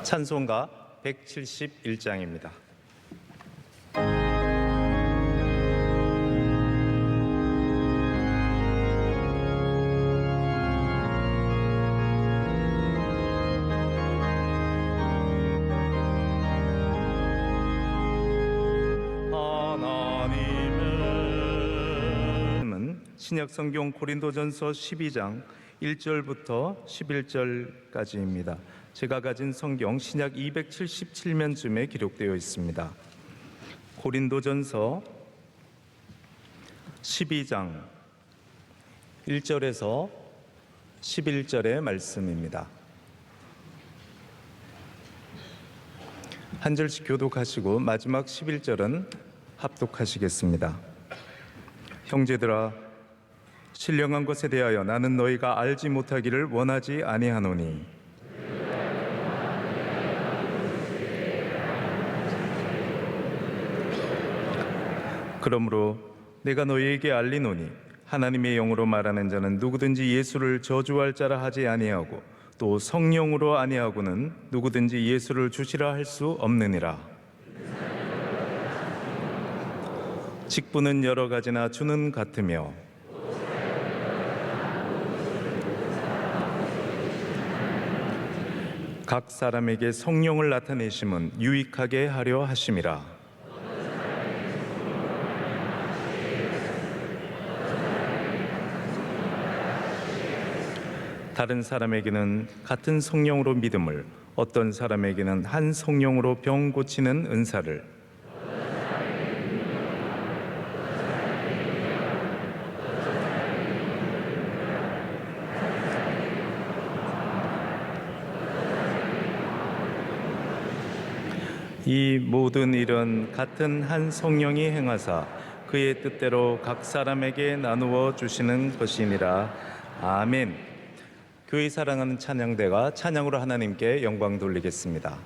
찬송가 171장입니다. 신약성경 고린도전서 12장 1절부터 11절까지입니다. 제가 가진 성경 신약 277면쯤에 기록되어 있습니다. 고린도전서 12장 1절에서 11절의 말씀입니다. 한 절씩 교독하시고 마지막 11절은 합독하시겠습니다. 형제들아, 신령한 것에 대하여 나는 너희가 알지 못하기를 원하지 아니하노니 그러므로 내가 너희에게 알리노니 하나님의 영으로 말하는 자는 누구든지 예수를 저주할 자라 하지 아니하고 또 성령으로 아니하고는 누구든지 예수를 주시라 할 수 없느니라. 직분은 여러 가지나 주는 같으며 각 사람에게 성령을 나타내심은 유익하게 하려 하심이라. 다른 사람에게는 같은 성령으로 믿음을, 어떤 사람에게는 한 성령으로 병 고치는 은사를, 이 모든 일은 같은 한 성령이 행하사 그의 뜻대로 각 사람에게 나누어 주시는 것이니라. 아멘. 교회 사랑하는 찬양대가 찬양으로 하나님께 영광 돌리겠습니다.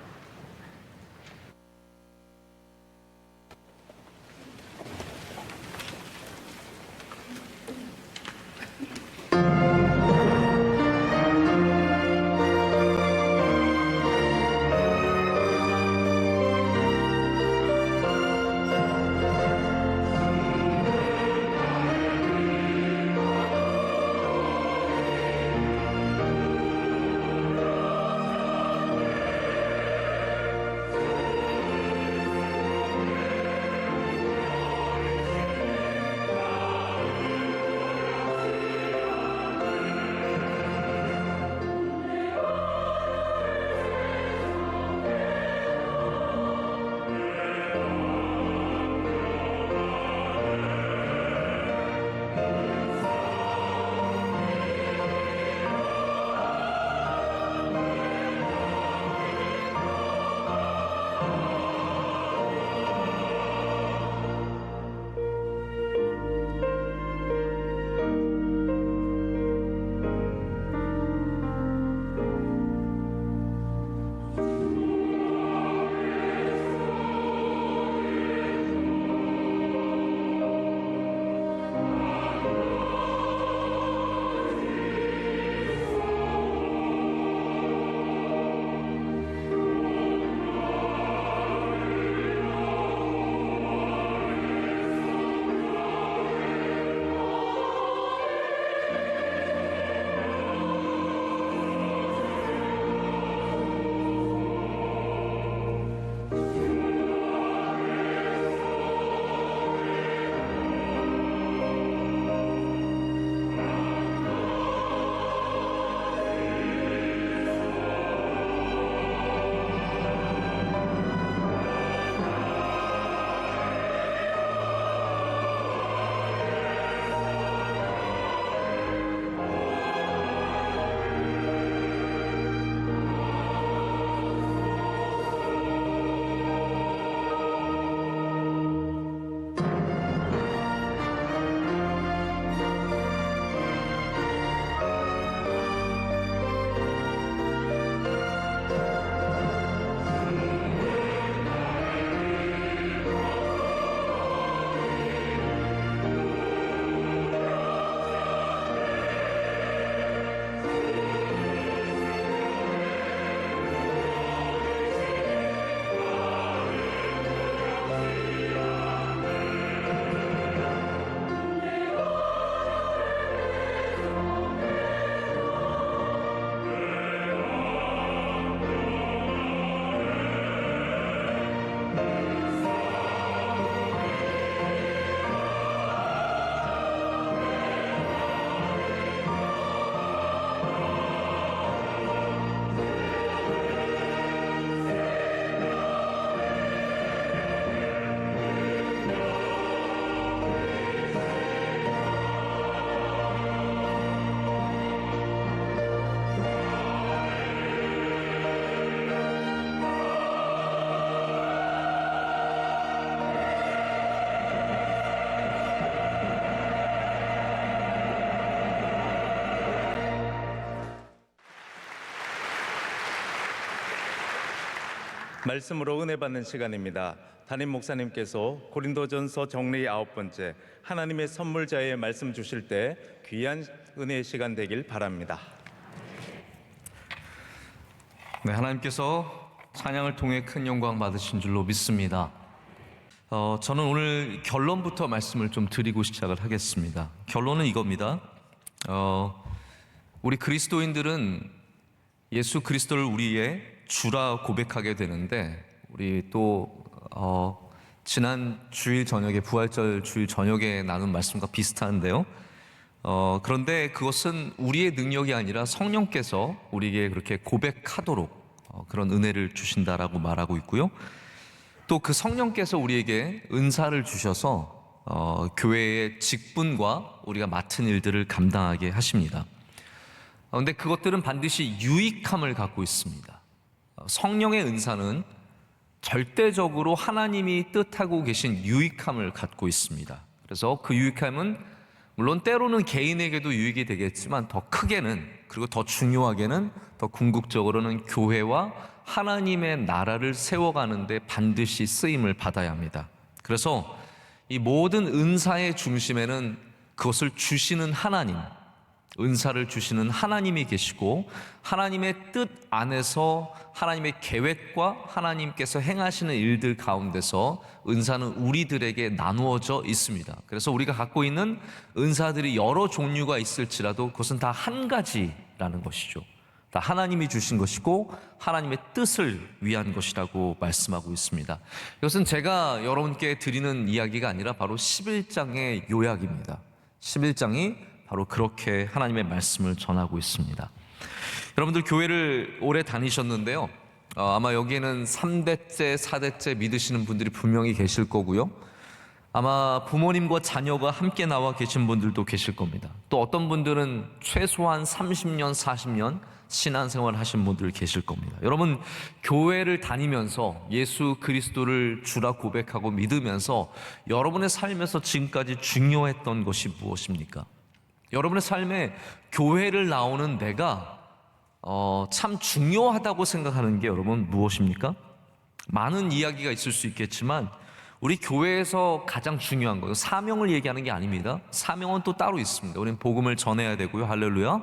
말씀으로 은혜 받는 시간입니다. 담임 목사님께서 고린도전서 정리 9번째 하나님의 선물자의 말씀 주실 때 귀한 은혜의 시간 되길 바랍니다. 네, 하나님께서 찬양을 통해 큰 영광 받으신 줄로 믿습니다. 저는 오늘 결론부터 말씀을 좀 드리고 시작을 하겠습니다. 결론은 이겁니다. 우리 그리스도인들은 예수 그리스도를 우리의 주라 고백하게 되는데, 우리 또 지난 주일 저녁에, 부활절 주일 저녁에 나눈 말씀과 비슷한데요. 그런데 그것은 우리의 능력이 아니라 성령께서 우리에게 그렇게 고백하도록 그런 은혜를 주신다라고 말하고 있고요. 또 그 성령께서 우리에게 은사를 주셔서 교회의 직분과 우리가 맡은 일들을 감당하게 하십니다. 그런데 그것들은 반드시 유익함을 갖고 있습니다. 성령의 은사는 절대적으로 하나님이 뜻하고 계신 유익함을 갖고 있습니다. 그래서 그 유익함은 물론 때로는 개인에게도 유익이 되겠지만 더 크게는, 그리고 더 중요하게는, 더 궁극적으로는 교회와 하나님의 나라를 세워가는 데 반드시 쓰임을 받아야 합니다. 그래서 이 모든 은사의 중심에는 그것을 주시는 하나님, 은사를 주시는 하나님이 계시고, 하나님의 뜻 안에서 하나님의 계획과 하나님께서 행하시는 일들 가운데서 은사는 우리들에게 나누어져 있습니다. 그래서 우리가 갖고 있는 은사들이 여러 종류가 있을지라도 그것은 다 한 가지라는 것이죠. 다 하나님이 주신 것이고 하나님의 뜻을 위한 것이라고 말씀하고 있습니다. 이것은 제가 여러분께 드리는 이야기가 아니라 바로 11장의 요약입니다. 11장이 바로 그렇게 하나님의 말씀을 전하고 있습니다. 여러분들 교회를 오래 다니셨는데요, 아마 여기에는 3대째, 4대째 믿으시는 분들이 분명히 계실 거고요. 아마 부모님과 자녀가 함께 나와 계신 분들도 계실 겁니다. 또 어떤 분들은 최소한 30년, 40년 신앙생활 하신 분들 계실 겁니다. 여러분, 교회를 다니면서 예수 그리스도를 주라 고백하고 믿으면서 여러분의 삶에서 지금까지 중요했던 것이 무엇입니까? 여러분의 삶에 교회를 나오는 내가 참 중요하다고 생각하는 게 여러분 무엇입니까? 많은 이야기가 있을 수 있겠지만 우리 교회에서 가장 중요한 거예요. 사명을 얘기하는 게 아닙니다. 사명은 또 따로 있습니다. 우리는 복음을 전해야 되고요. 할렐루야.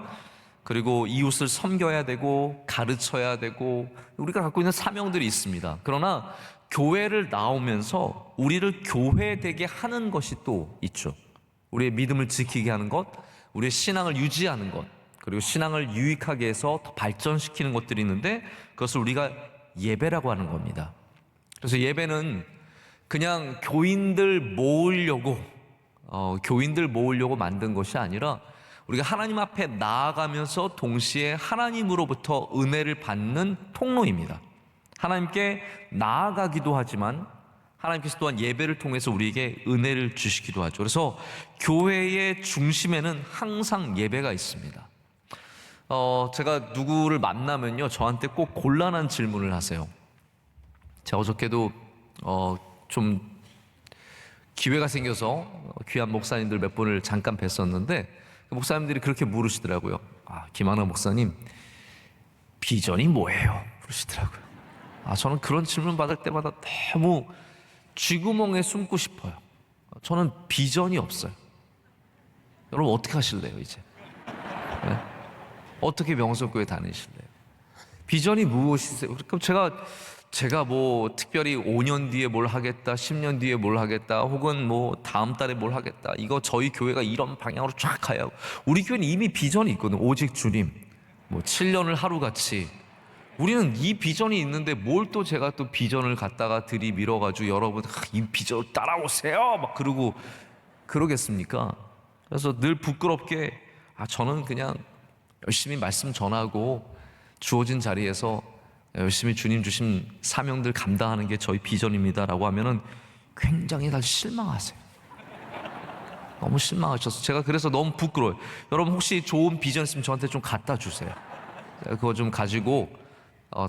그리고 이웃을 섬겨야 되고 가르쳐야 되고 우리가 갖고 있는 사명들이 있습니다. 그러나 교회를 나오면서 우리를 교회되게 하는 것이 또 있죠. 우리의 믿음을 지키게 하는 것, 우리의 신앙을 유지하는 것, 그리고 신앙을 유익하게 해서 더 발전시키는 것들이 있는데 그것을 우리가 예배라고 하는 겁니다. 그래서 예배는 그냥 교인들 모으려고 만든 것이 아니라 우리가 하나님 앞에 나아가면서 동시에 하나님으로부터 은혜를 받는 통로입니다. 하나님께 나아가기도 하지만 하나님께서 또한 예배를 통해서 우리에게 은혜를 주시기도 하죠. 그래서 교회의 중심에는 항상 예배가 있습니다. 제가 누구를 만나면요, 저한테 꼭 곤란한 질문을 하세요. 제가 어저께도 좀 기회가 생겨서 귀한 목사님들 몇 분을 잠깐 뵀었는데 그 목사님들이 그렇게 물으시더라고요. 김한하 목사님, 비전이 뭐예요? 그러시더라고요. 저는 그런 질문 받을 때마다 너무 쥐구멍에 숨고 싶어요. 저는 비전이 없어요. 여러분 어떻게 하실래요 이제? 네? 어떻게 명성교회 다니실래요? 비전이 무엇이세요? 그럼 제가 뭐 특별히 5년 뒤에 뭘 하겠다, 10년 뒤에 뭘 하겠다, 혹은 뭐 다음 달에 뭘 하겠다, 이거 저희 교회가 이런 방향으로 쫙 가야 하고, 우리 교회는 이미 비전이 있거든요. 오직 주님, 뭐 7년을 하루같이. 우리는 이 비전이 있는데 뭘 또 제가 또 비전을 갖다가 들이밀어가지고 여러분 이 비전 따라오세요 막 그러겠습니까? 그래서 늘 부끄럽게 저는 그냥 열심히 말씀 전하고 주어진 자리에서 열심히 주님 주신 사명들 감당하는 게 저희 비전입니다 라고 하면은 굉장히 다들 실망하세요. 너무 실망하셔서 제가 그래서 너무 부끄러워요. 여러분 혹시 좋은 비전 있으면 저한테 좀 갖다 주세요. 그거 좀 가지고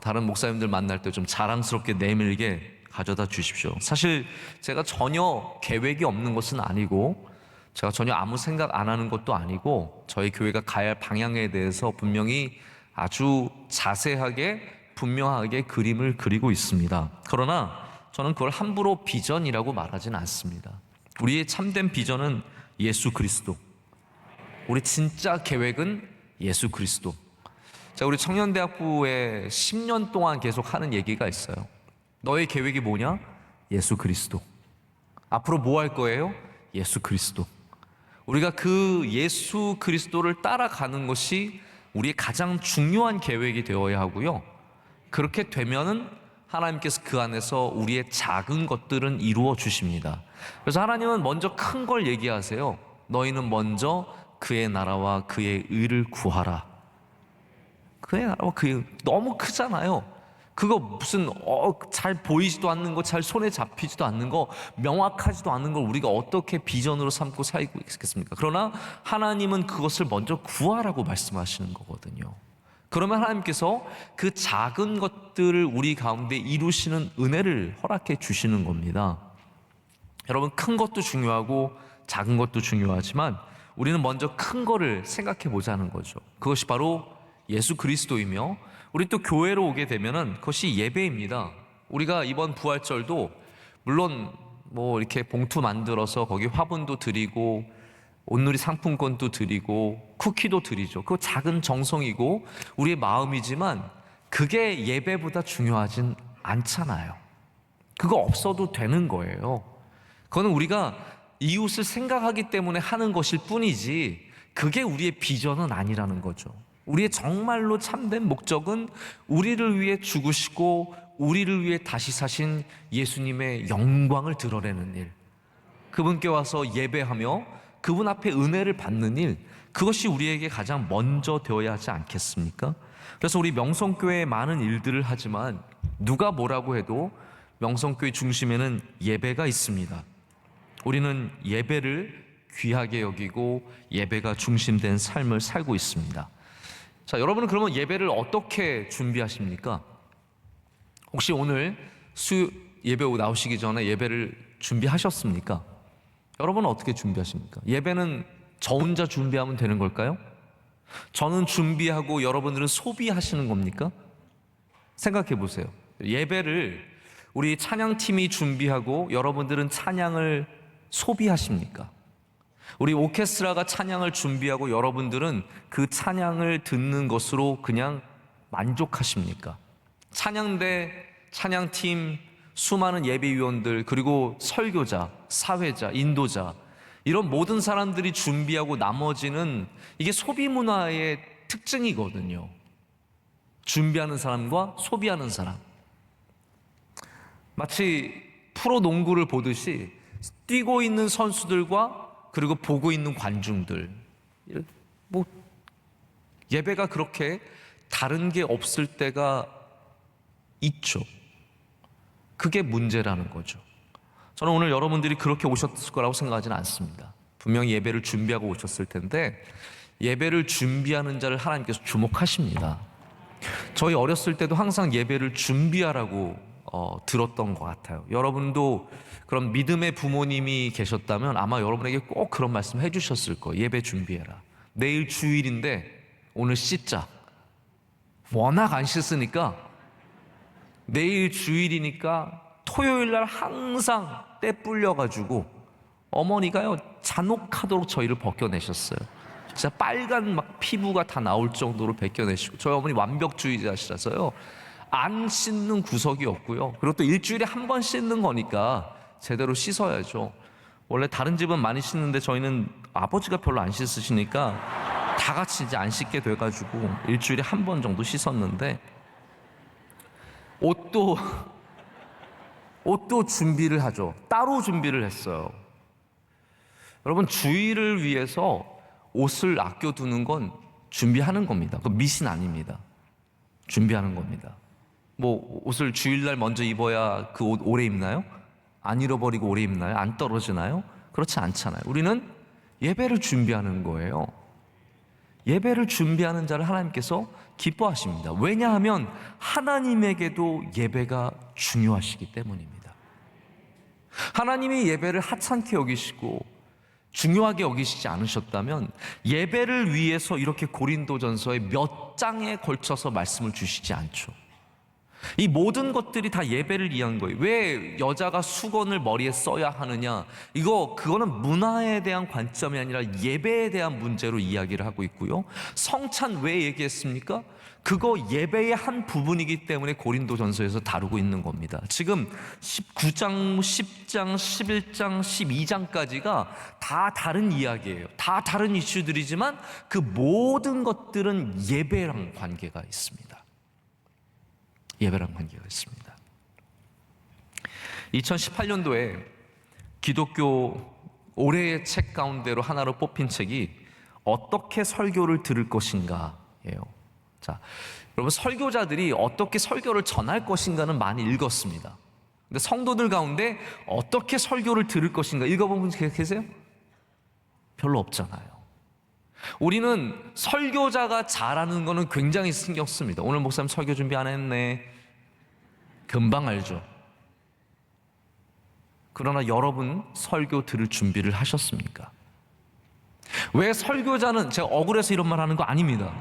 다른 목사님들 만날 때 좀 자랑스럽게 내밀게 가져다 주십시오. 사실 제가 전혀 계획이 없는 것은 아니고 제가 전혀 아무 생각 안 하는 것도 아니고 저희 교회가 가야 할 방향에 대해서 분명히 아주 자세하게 분명하게 그림을 그리고 있습니다. 그러나 저는 그걸 함부로 비전이라고 말하지는 않습니다. 우리의 참된 비전은 예수 그리스도, 우리 진짜 계획은 예수 그리스도. 자, 우리 청년대학부에 10년 동안 계속 하는 얘기가 있어요. 너의 계획이 뭐냐? 예수 그리스도. 앞으로 뭐 할 거예요? 예수 그리스도. 우리가 그 예수 그리스도를 따라가는 것이 우리의 가장 중요한 계획이 되어야 하고요. 그렇게 되면은 하나님께서 그 안에서 우리의 작은 것들은 이루어 주십니다. 그래서 하나님은 먼저 큰 걸 얘기하세요. 너희는 먼저 그의 나라와 그의 의를 구하라. 그의 나라와 그의, 너무 크잖아요. 그거 무슨 잘 보이지도 않는 거, 잘 손에 잡히지도 않는 거, 명확하지도 않은 걸 우리가 어떻게 비전으로 삼고 살고 있겠습니까? 그러나 하나님은 그것을 먼저 구하라고 말씀하시는 거거든요. 그러면 하나님께서 그 작은 것들을 우리 가운데 이루시는 은혜를 허락해 주시는 겁니다. 여러분, 큰 것도 중요하고 작은 것도 중요하지만 우리는 먼저 큰 거를 생각해 보자는 거죠. 그것이 바로 예수 그리스도이며, 우리 또 교회로 오게 되면은 그것이 예배입니다. 우리가 이번 부활절도 물론 뭐 이렇게 봉투 만들어서 거기 화분도 드리고 온누리 상품권도 드리고 쿠키도 드리죠. 그거 작은 정성이고 우리의 마음이지만 그게 예배보다 중요하진 않잖아요. 그거 없어도 되는 거예요. 그거는 우리가 이웃을 생각하기 때문에 하는 것일 뿐이지 그게 우리의 비전은 아니라는 거죠. 우리의 정말로 참된 목적은 우리를 위해 죽으시고 우리를 위해 다시 사신 예수님의 영광을 드러내는 일, 그분께 와서 예배하며 그분 앞에 은혜를 받는 일, 그것이 우리에게 가장 먼저 되어야 하지 않겠습니까? 그래서 우리 명성교회에 많은 일들을 하지만 누가 뭐라고 해도 명성교회 중심에는 예배가 있습니다. 우리는 예배를 귀하게 여기고 예배가 중심된 삶을 살고 있습니다. 자, 여러분은 그러면 예배를 어떻게 준비하십니까? 혹시 오늘 예배 나오시기 전에 예배를 준비하셨습니까? 여러분은 어떻게 준비하십니까? 예배는 저 혼자 준비하면 되는 걸까요? 저는 준비하고 여러분들은 소비하시는 겁니까? 생각해 보세요. 예배를 우리 찬양팀이 준비하고 여러분들은 찬양을 소비하십니까? 우리 오케스트라가 찬양을 준비하고 여러분들은 그 찬양을 듣는 것으로 그냥 만족하십니까? 찬양대, 찬양팀, 수많은 예배위원들, 그리고 설교자, 사회자, 인도자, 이런 모든 사람들이 준비하고 나머지는 이게 소비문화의 특징이거든요. 준비하는 사람과 소비하는 사람. 마치 프로농구를 보듯이 뛰고 있는 선수들과 그리고 보고 있는 관중들, 뭐 예배가 그렇게 다른 게 없을 때가 있죠. 그게 문제라는 거죠. 저는 오늘 여러분들이 그렇게 오셨을 거라고 생각하지는 않습니다. 분명히 예배를 준비하고 오셨을 텐데 예배를 준비하는 자를 하나님께서 주목하십니다. 저희 어렸을 때도 항상 예배를 준비하라고 들었던 것 같아요. 여러분도 그런 믿음의 부모님이 계셨다면 아마 여러분에게 꼭 그런 말씀 해주셨을 거예요. 예배 준비해라. 내일 주일인데 오늘 씻자. 워낙 안 씻으니까 내일 주일이니까 토요일 날 항상 때 불려가지고 어머니가요 잔혹하도록 저희를 벗겨내셨어요. 진짜 빨간 막 피부가 다 나올 정도로 벗겨내시고, 저희 어머니 완벽주의자시라서요 안 씻는 구석이 없고요. 그리고 또 일주일에 한 번 씻는 거니까 제대로 씻어야죠. 원래 다른 집은 많이 씻는데 저희는 아버지가 별로 안 씻으시니까 다 같이 이제 안 씻게 돼가지고 일주일에 한 번 정도 씻었는데, 옷도 준비를 하죠. 따로 준비를 했어요. 여러분, 주일을 위해서 옷을 아껴두는 건 준비하는 겁니다. 그 미신 아닙니다. 준비하는 겁니다. 뭐 옷을 주일날 먼저 입어야 그 옷 오래 입나요? 안 잃어버리고 오래 입나요? 안 떨어지나요? 그렇지 않잖아요. 우리는 예배를 준비하는 거예요. 예배를 준비하는 자를 하나님께서 기뻐하십니다. 왜냐하면 하나님에게도 예배가 중요하시기 때문입니다. 하나님이 예배를 하찮게 여기시고 중요하게 여기시지 않으셨다면 예배를 위해서 이렇게 고린도전서에 몇 장에 걸쳐서 말씀을 주시지 않죠. 이 모든 것들이 다 예배를 위한 거예요. 왜 여자가 수건을 머리에 써야 하느냐? 그거는 문화에 대한 관점이 아니라 예배에 대한 문제로 이야기를 하고 있고요. 성찬 왜 얘기했습니까? 그거 예배의 한 부분이기 때문에 고린도전서에서 다루고 있는 겁니다. 지금 9장, 10장, 11장, 12장까지가 다 다른 이야기예요. 다 다른 이슈들이지만 그 모든 것들은 예배랑 관계가 있습니다. 예배랑 관계가 있습니다. 2018년도에 기독교 올해의 책 가운데로 하나로 뽑힌 책이 어떻게 설교를 들을 것인가예요. 자, 여러분, 설교자들이 어떻게 설교를 전할 것인가는 많이 읽었습니다. 근데 성도들 가운데 어떻게 설교를 들을 것인가 읽어본 분 계세요? 별로 없잖아요. 우리는 설교자가 잘하는 거는 굉장히 신경 씁니다. 오늘 목사님 설교 준비 안 했네. 금방 알죠. 그러나 여러분 설교 들을 준비를 하셨습니까? 왜 설교자는, 제가 억울해서 이런 말 하는 거 아닙니다.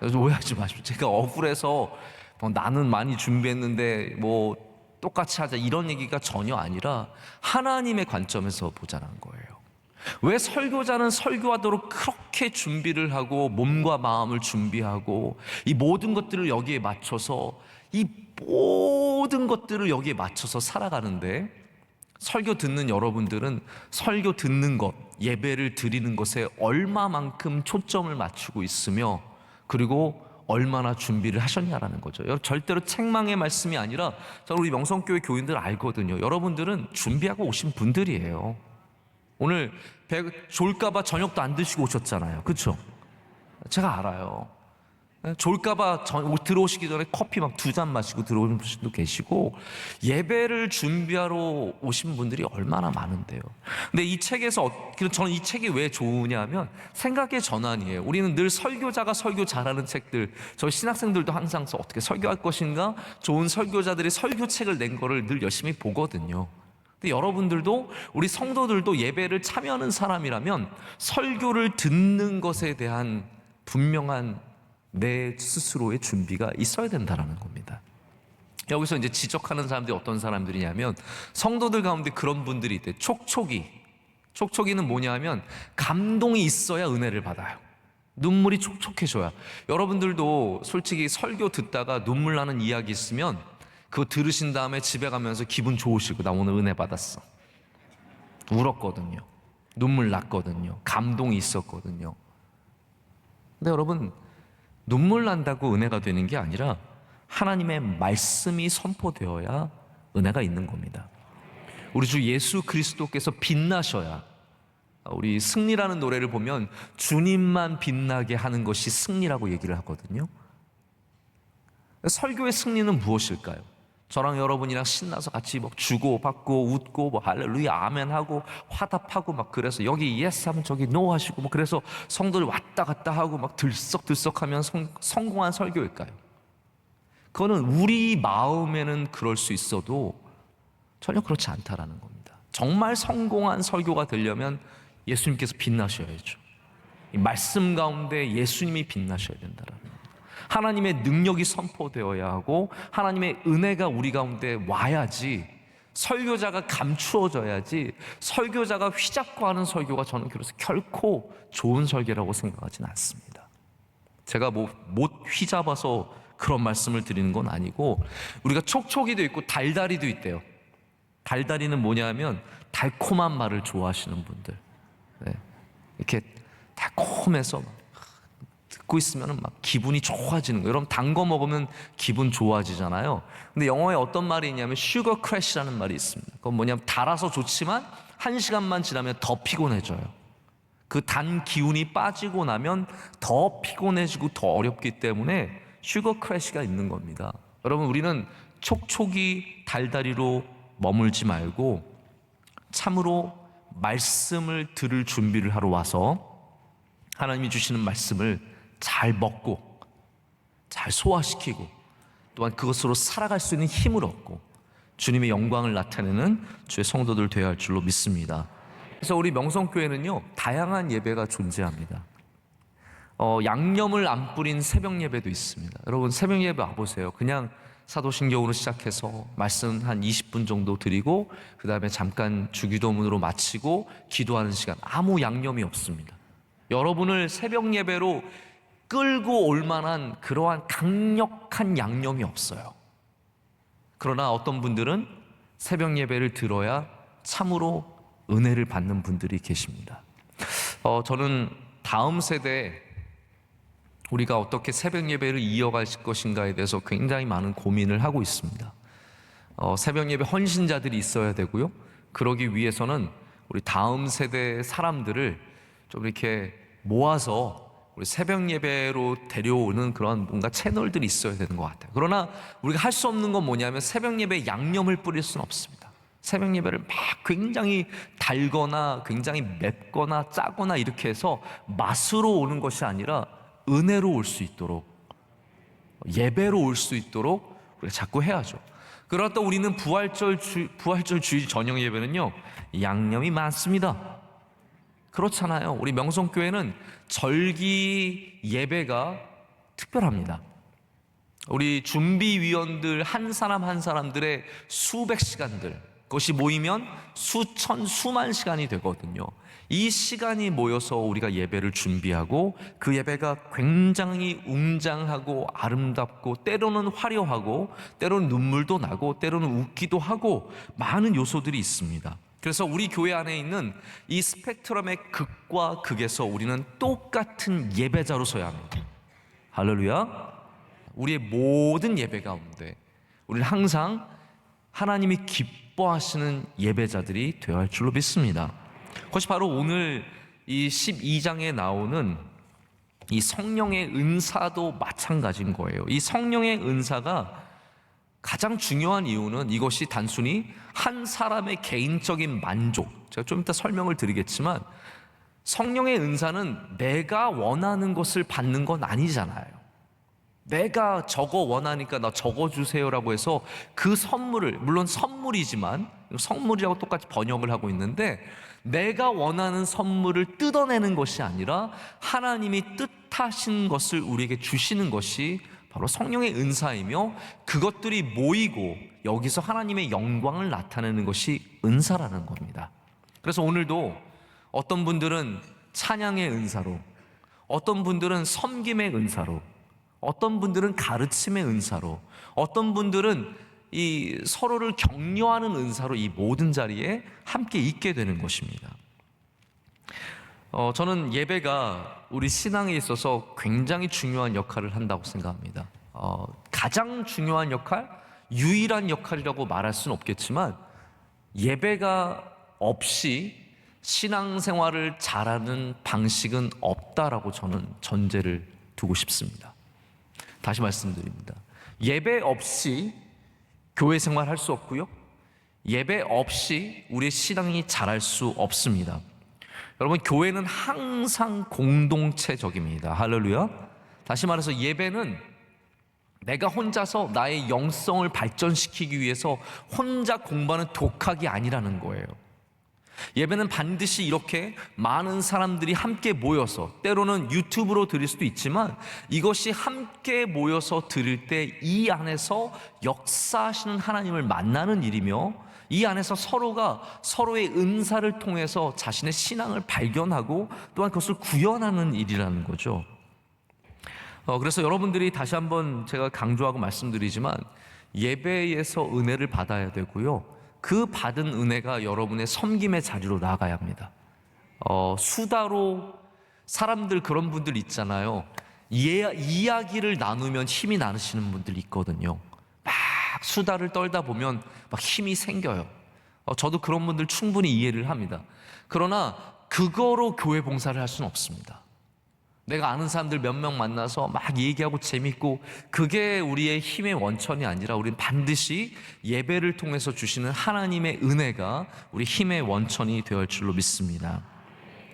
그래서 오해하지 마십시오. 제가 억울해서 나는 많이 준비했는데 똑같이 하자 이런 얘기가 전혀 아니라 하나님의 관점에서 보자는 거예요. 왜 설교자는 설교하도록 그렇게 준비를 하고 몸과 마음을 준비하고 이 모든 것들을 여기에 맞춰서 살아가는데, 설교 듣는 여러분들은 설교 듣는 것, 예배를 드리는 것에 얼마만큼 초점을 맞추고 있으며 그리고 얼마나 준비를 하셨냐라는 거죠. 절대로 책망의 말씀이 아니라, 우리 명성교회 교인들 알거든요. 여러분들은 준비하고 오신 분들이에요. 오늘 배 졸까봐 저녁도 안 드시고 오셨잖아요. 그렇죠? 제가 알아요. 졸까봐 들어오시기 전에 커피 막 2잔 마시고 들어오는 분도 계시고, 예배를 준비하러 오신 분들이 얼마나 많은데요. 근데 이 책에서 저는 이 책이 왜 좋으냐면 생각의 전환이에요. 우리는 늘 설교자가 설교 잘하는 책들, 저희 신학생들도 항상 어떻게 설교할 것인가, 좋은 설교자들이 설교책을 낸 거를 늘 열심히 보거든요. 근데 여러분들도, 우리 성도들도 예배를 참여하는 사람이라면 설교를 듣는 것에 대한 분명한 내 스스로의 준비가 있어야 된다는 겁니다. 여기서 이제 지적하는 사람들이 어떤 사람들이냐면, 성도들 가운데 그런 분들이 있대요. 촉촉이는 뭐냐 하면 감동이 있어야 은혜를 받아요. 눈물이 촉촉해져야. 여러분들도 솔직히 설교 듣다가 눈물 나는 이야기 있으면 그거 들으신 다음에 집에 가면서 기분 좋으시고, 나 오늘 은혜 받았어, 울었거든요, 눈물 났거든요, 감동이 있었거든요. 근데 여러분, 눈물 난다고 은혜가 되는 게 아니라 하나님의 말씀이 선포되어야 은혜가 있는 겁니다. 우리 주 예수 그리스도께서 빛나셔야. 우리 승리라는 노래를 보면 주님만 빛나게 하는 것이 승리라고 얘기를 하거든요. 설교의 승리는 무엇일까요? 저랑 여러분이랑 신나서 같이 주고 받고 웃고 할렐루야 아멘 하고 화답하고 그래서 여기 예스 하면 저기 노 하시고 그래서 성도들 왔다 갔다 하고 들썩들썩하면 성공한 설교일까요? 그거는 우리 마음에는 그럴 수 있어도 전혀 그렇지 않다라는 겁니다. 정말 성공한 설교가 되려면 예수님께서 빛나셔야죠. 이 말씀 가운데 예수님이 빛나셔야 된다라는 겁니다. 하나님의 능력이 선포되어야 하고 하나님의 은혜가 우리 가운데 와야지, 설교자가 감추어져야지, 설교자가 휘잡고 하는 설교가 저는 그래서 결코 좋은 설교라고 생각하지는 않습니다. 제가 못 휘잡아서 그런 말씀을 드리는 건 아니고, 우리가 촉촉이도 있고 달달이도 있대요. 달달이는 뭐냐면 달콤한 말을 좋아하시는 분들, 이렇게 달콤해서 듣고 있으면 기분이 좋아지는 거예요. 여러분, 단 거 먹으면 기분 좋아지잖아요. 근데 영어에 어떤 말이 있냐면 슈거 크래시라는 말이 있습니다. 그건 뭐냐면 달아서 좋지만 1시간만 지나면 더 피곤해져요. 그 단 기운이 빠지고 나면 더 피곤해지고 더 어렵기 때문에 슈거 크래시가 있는 겁니다. 여러분, 우리는 촉촉이 달달이로 머물지 말고 참으로 말씀을 들을 준비를 하러 와서 하나님이 주시는 말씀을 잘 먹고 잘 소화시키고 또한 그것으로 살아갈 수 있는 힘을 얻고 주님의 영광을 나타내는 주의 성도들 되어야 할 줄로 믿습니다. 그래서 우리 명성교회는요, 다양한 예배가 존재합니다. 양념을 안 뿌린 새벽 예배도 있습니다. 여러분, 새벽 예배 와보세요. 그냥 사도신경으로 시작해서 말씀 한 20분 정도 드리고 그 다음에 잠깐 주기도문으로 마치고 기도하는 시간, 아무 양념이 없습니다. 여러분을 새벽 예배로 끌고 올 만한 그러한 강력한 양념이 없어요. 그러나 어떤 분들은 새벽 예배를 들어야 참으로 은혜를 받는 분들이 계십니다. 저는 다음 세대에 우리가 어떻게 새벽 예배를 이어갈 것인가에 대해서 굉장히 많은 고민을 하고 있습니다. 새벽 예배 헌신자들이 있어야 되고요. 그러기 위해서는 우리 다음 세대 사람들을 좀 이렇게 모아서 우리 새벽 예배로 데려오는 그런 뭔가 채널들이 있어야 되는 것 같아요. 그러나 우리가 할 수 없는 건 뭐냐면 새벽 예배에 양념을 뿌릴 수는 없습니다. 새벽 예배를 막 굉장히 달거나 굉장히 맵거나 짜거나 이렇게 해서 맛으로 오는 것이 아니라 은혜로 올 수 있도록, 예배로 올 수 있도록 우리가 자꾸 해야죠. 그러나 또 우리는 부활절 주일 저녁 예배는요, 양념이 많습니다. 그렇잖아요. 우리 명성교회는 절기 예배가 특별합니다. 우리 준비위원들 한 사람 한 사람들의 수백 시간들, 그것이 모이면 수천 수만 시간이 되거든요. 이 시간이 모여서 우리가 예배를 준비하고 그 예배가 굉장히 웅장하고 아름답고 때로는 화려하고 때로는 눈물도 나고 때로는 웃기도 하고 많은 요소들이 있습니다. 그래서 우리 교회 안에 있는 이 스펙트럼의 극과 극에서 우리는 똑같은 예배자로 서야 합니다. 할렐루야. 우리의 모든 예배 가운데 우리는 항상 하나님이 기뻐하시는 예배자들이 되어야 할 줄로 믿습니다. 그것이 바로 오늘 이 12장에 나오는 이 성령의 은사도 마찬가지인 거예요. 이 성령의 은사가 가장 중요한 이유는 이것이 단순히 한 사람의 개인적인 만족, 제가 좀 이따 설명을 드리겠지만 성령의 은사는 내가 원하는 것을 받는 건 아니잖아요. 내가 저거 원하니까 나 저거 주세요라고 해서 그 선물을, 물론 선물이지만 선물이라고 똑같이 번역을 하고 있는데 내가 원하는 선물을 뜯어내는 것이 아니라 하나님이 뜻하신 것을 우리에게 주시는 것이 바로 성령의 은사이며 그것들이 모이고 여기서 하나님의 영광을 나타내는 것이 은사라는 겁니다. 그래서 오늘도 어떤 분들은 찬양의 은사로, 어떤 분들은 섬김의 은사로, 어떤 분들은 가르침의 은사로, 어떤 분들은 이 서로를 격려하는 은사로 이 모든 자리에 함께 있게 되는 것입니다. 저는 예배가 우리 신앙에 있어서 굉장히 중요한 역할을 한다고 생각합니다. 가장 중요한 역할, 유일한 역할이라고 말할 수는 없겠지만 예배가 없이 신앙생활을 잘하는 방식은 없다라고 저는 전제를 두고 싶습니다. 다시 말씀드립니다. 예배 없이 교회 생활할 수 없고요, 예배 없이 우리의 신앙이 자랄 수 없습니다. 여러분, 교회는 항상 공동체적입니다. 할렐루야. 다시 말해서 예배는 내가 혼자서 나의 영성을 발전시키기 위해서 혼자 공부하는 독학이 아니라는 거예요. 예배는 반드시 이렇게 많은 사람들이 함께 모여서, 때로는 유튜브로 드릴 수도 있지만 이것이 함께 모여서 드릴 때 이 안에서 역사하시는 하나님을 만나는 일이며 이 안에서 서로가 서로의 은사를 통해서 자신의 신앙을 발견하고 또한 그것을 구현하는 일이라는 거죠. 그래서 여러분들이 다시 한번 제가 강조하고 말씀드리지만 예배에서 은혜를 받아야 되고요, 그 받은 은혜가 여러분의 섬김의 자리로 나아가야 합니다. 수다로 사람들, 그런 분들 있잖아요. 이야기를 나누면 힘이 나시는 분들 있거든요. 막 수다를 떨다 보면 막 힘이 생겨요. 저도 그런 분들 충분히 이해를 합니다. 그러나 그거로 교회 봉사를 할 수는 없습니다. 내가 아는 사람들 몇 명 만나서 막 얘기하고 재밌고 그게 우리의 힘의 원천이 아니라 우리는 반드시 예배를 통해서 주시는 하나님의 은혜가 우리 힘의 원천이 되어야 할 줄로 믿습니다.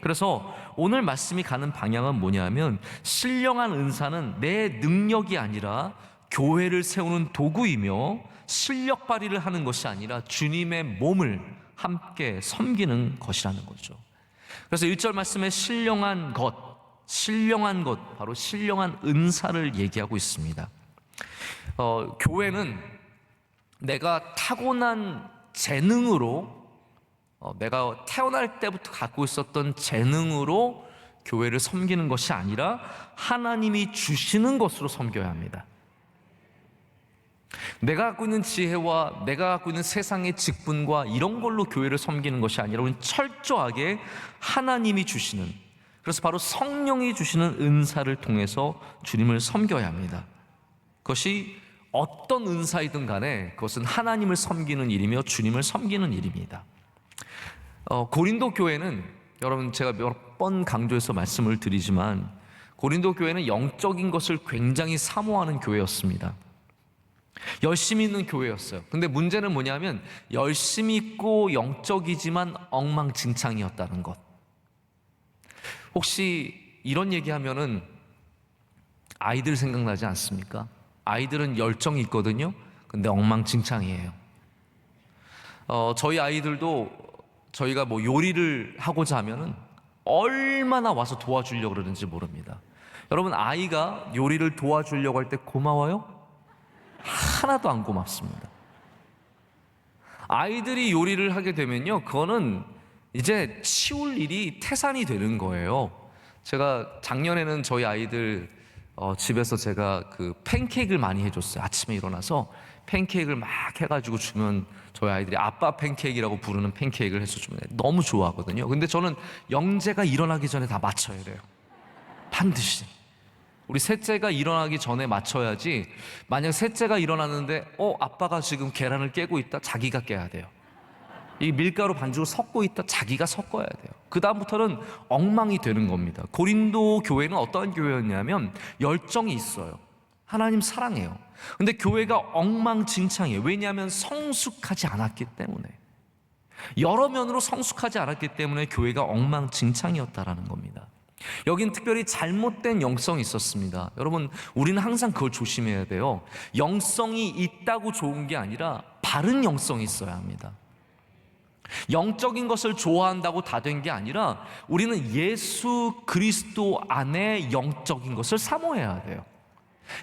그래서 오늘 말씀이 가는 방향은 뭐냐면, 신령한 은사는 내 능력이 아니라 교회를 세우는 도구이며 실력 발휘를 하는 것이 아니라 주님의 몸을 함께 섬기는 것이라는 거죠. 그래서 1절 말씀에 신령한 것, 바로 신령한 은사를 얘기하고 있습니다. 교회는 내가 타고난 재능으로, 내가 태어날 때부터 갖고 있었던 재능으로 교회를 섬기는 것이 아니라 하나님이 주시는 것으로 섬겨야 합니다. 내가 갖고 있는 지혜와 내가 갖고 있는 세상의 직분과 이런 걸로 교회를 섬기는 것이 아니라 우리는 철저하게 하나님이 주시는, 그래서 바로 성령이 주시는 은사를 통해서 주님을 섬겨야 합니다. 그것이 어떤 은사이든 간에 그것은 하나님을 섬기는 일이며 주님을 섬기는 일입니다. 고린도 교회는, 여러분 제가 몇 번 강조해서 말씀을 드리지만, 고린도 교회는 영적인 것을 굉장히 사모하는 교회였습니다. 열심히 있는 교회였어요. 근데 문제는 뭐냐면 열심히 있고 영적이지만 엉망진창이었다는 것. 혹시 이런 얘기하면은 아이들 생각나지 않습니까? 아이들은 열정이 있거든요. 근데 엉망진창이에요. 저희 아이들도 저희가 뭐 요리를 하고자 하면은 얼마나 와서 도와주려고 그러는지 모릅니다. 여러분, 아이가 요리를 도와주려고 할 때 고마워요? 하나도 안 고맙습니다. 아이들이 요리를 하게 되면요, 그거는 이제 치울 일이 태산이 되는 거예요. 제가 작년에는 저희 아이들 집에서 제가 그 팬케이크를 많이 해줬어요. 아침에 일어나서 팬케이크를 막 해가지고 주면 저희 아이들이 아빠 팬케이크라고 부르는 팬케이크를 해서 주면 너무 좋아하거든요. 근데 저는 영재가 일어나기 전에 다 맞춰야 돼요. 반드시. 우리 셋째가 일어나기 전에 맞춰야지. 만약 셋째가 일어났는데 아빠가 지금 계란을 깨고 있다, 자기가 깨야 돼요. 이 밀가루 반죽을 섞고 있다, 자기가 섞어야 돼요. 그 다음부터는 엉망이 되는 겁니다. 고린도 교회는 어떠한 교회였냐면 열정이 있어요. 하나님 사랑해요. 근데 교회가 엉망진창이에요. 왜냐하면 성숙하지 않았기 때문에, 여러 면으로 성숙하지 않았기 때문에 교회가 엉망진창이었다라는 겁니다. 여긴 특별히 잘못된 영성이 있었습니다. 여러분, 우리는 항상 그걸 조심해야 돼요. 영성이 있다고 좋은 게 아니라 바른 영성이 있어야 합니다. 영적인 것을 좋아한다고 다 된 게 아니라 우리는 예수 그리스도 안에 영적인 것을 사모해야 돼요.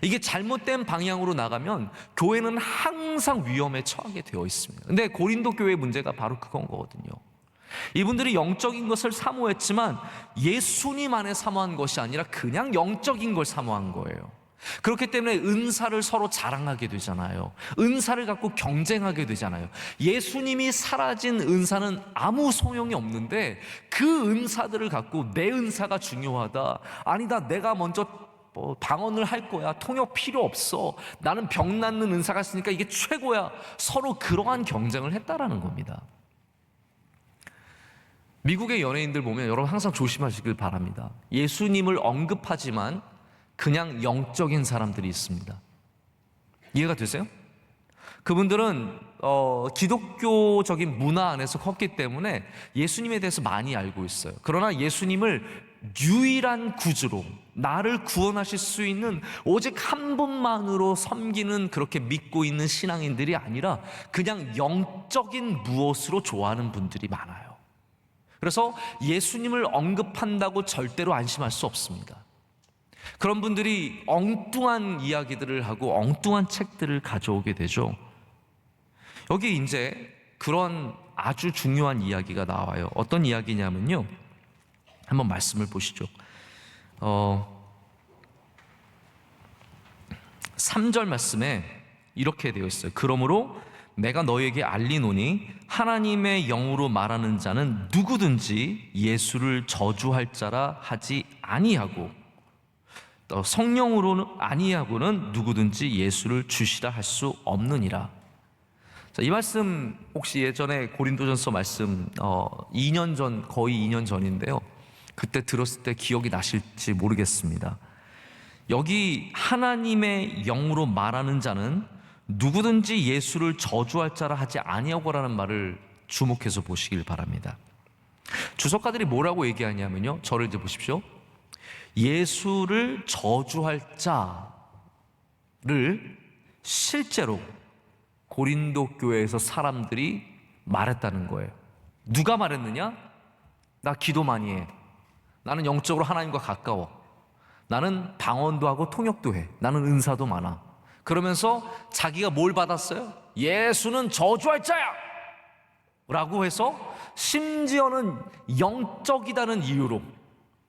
이게 잘못된 방향으로 나가면 교회는 항상 위험에 처하게 되어 있습니다. 근데 고린도 교회의 문제가 바로 그건 거거든요. 이분들이 영적인 것을 사모했지만 예수님 안에 사모한 것이 아니라 그냥 영적인 걸 사모한 거예요. 그렇기 때문에 은사를 서로 자랑하게 되잖아요. 은사를 갖고 경쟁하게 되잖아요. 예수님이 사라진 은사는 아무 소용이 없는데 그 은사들을 갖고 내 은사가 중요하다, 아니다, 내가 먼저 방언을 할 거야, 통역 필요 없어, 나는 병 낫는 은사가 있으니까 이게 최고야, 서로 그러한 경쟁을 했다라는 겁니다. 미국의 연예인들 보면 여러분 항상 조심하시길 바랍니다. 예수님을 언급하지만 그냥 영적인 사람들이 있습니다. 이해가 되세요? 그분들은 기독교적인 문화 안에서 컸기 때문에 예수님에 대해서 많이 알고 있어요. 그러나 예수님을 유일한 구주로, 나를 구원하실 수 있는 오직 한 분만으로 섬기는, 그렇게 믿고 있는 신앙인들이 아니라 그냥 영적인 무엇으로 좋아하는 분들이 많아요. 그래서 예수님을 언급한다고 절대로 안심할 수 없습니다. 그런 분들이 엉뚱한 이야기들을 하고 엉뚱한 책들을 가져오게 되죠. 여기 이제 그런 아주 중요한 이야기가 나와요. 어떤 이야기냐면요, 한번 말씀을 보시죠. 3절 말씀에 이렇게 되어 있어요. 그러므로 내가 너에게 알리노니 하나님의 영으로 말하는 자는 누구든지 예수를 저주할 자라 하지 아니하고, 또 성령으로는 아니하고는 누구든지 예수를 주시라 할 수 없느니라. 자, 이 말씀 혹시 예전에 고린도전서 말씀 2년 전, 거의 2년 전인데요, 그때 들었을 때 기억이 나실지 모르겠습니다. 여기 하나님의 영으로 말하는 자는 누구든지 예수를 저주할 자라 하지 아니하고라는 말을 주목해서 보시길 바랍니다. 주석가들이 뭐라고 얘기하냐면요, 저를 이제 보십시오. 예수를 저주할 자를 실제로 고린도 교회에서 사람들이 말했다는 거예요. 누가 말했느냐? 나 기도 많이 해, 나는 영적으로 하나님과 가까워, 나는 방언도 하고 통역도 해, 나는 은사도 많아. 그러면서 자기가 뭘 받았어요? 예수는 저주할 자야! 라고 해서 심지어는 영적이다는 이유로,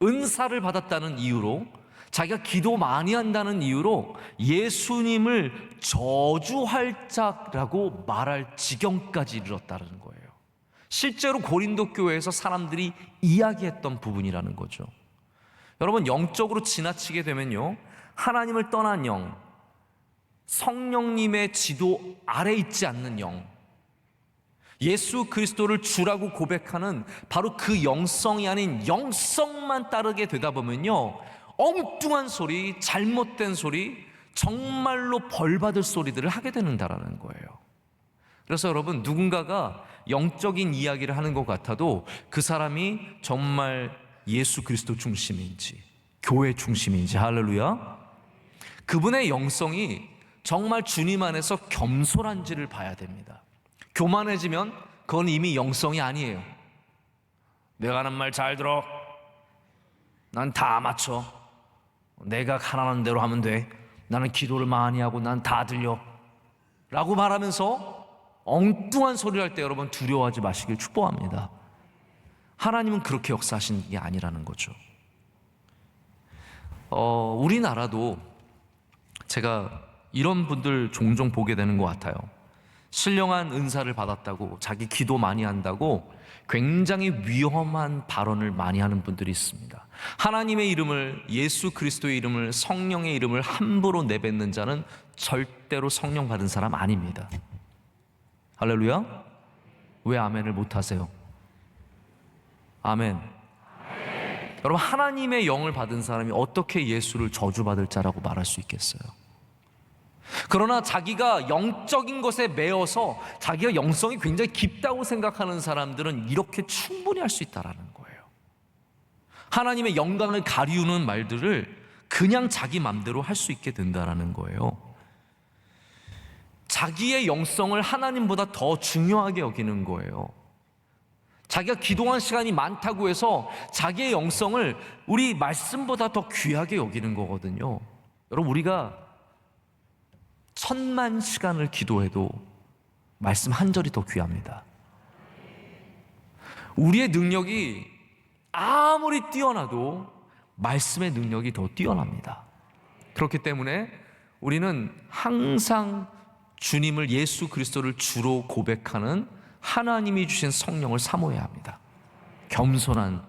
은사를 받았다는 이유로, 자기가 기도 많이 한다는 이유로 예수님을 저주할 자라고 말할 지경까지 이르렀다는 거예요. 실제로 고린도 교회에서 사람들이 이야기했던 부분이라는 거죠. 여러분, 영적으로 지나치게 되면요, 하나님을 떠난 영, 성령님의 지도 아래 있지 않는 영, 예수 그리스도를 주라고 고백하는 바로 그 영성이 아닌 영성만 따르게 되다 보면요, 엉뚱한 소리, 잘못된 소리, 정말로 벌받을 소리들을 하게 되는다라는 거예요. 그래서 여러분, 누군가가 영적인 이야기를 하는 것 같아도 그 사람이 정말 예수 그리스도 중심인지 교회 중심인지, 할렐루야, 그분의 영성이 정말 주님 안에서 겸손한지를 봐야 됩니다. 교만해지면 그건 이미 영성이 아니에요. 내가 하는 말 잘 들어, 난 다 맞춰, 내가 하라는 대로 하면 돼, 나는 기도를 많이 하고 난 다 들려 라고 말하면서 엉뚱한 소리를 할 때 여러분, 두려워하지 마시길 축복합니다. 하나님은 그렇게 역사하시는 게 아니라는 거죠. 우리나라도 제가 이런 분들 종종 보게 되는 것 같아요. 신령한 은사를 받았다고, 자기 기도 많이 한다고 굉장히 위험한 발언을 많이 하는 분들이 있습니다. 하나님의 이름을, 예수 그리스도의 이름을, 성령의 이름을 함부로 내뱉는 자는 절대로 성령 받은 사람 아닙니다. 할렐루야? 왜 아멘을 못하세요? 아멘. 여러분, 하나님의 영을 받은 사람이 어떻게 예수를 저주받을 자라고 말할 수 있겠어요? 그러나 자기가 영적인 것에 매여서 자기가 영성이 굉장히 깊다고 생각하는 사람들은 이렇게 충분히 할 수 있다는 거예요. 하나님의 영광을 가리우는 말들을 그냥 자기 맘대로 할 수 있게 된다는 거예요. 자기의 영성을 하나님보다 더 중요하게 여기는 거예요. 자기가 기도한 시간이 많다고 해서 자기의 영성을 우리 말씀보다 더 귀하게 여기는 거거든요. 여러분, 우리가 1000만 시간을 기도해도 말씀 한 절이 더 귀합니다. 우리의 능력이 아무리 뛰어나도 말씀의 능력이 더 뛰어납니다. 그렇기 때문에 우리는 항상 주님을, 예수 그리스도를 주로 고백하는 하나님이 주신 성령을 사모해야 합니다. 겸손한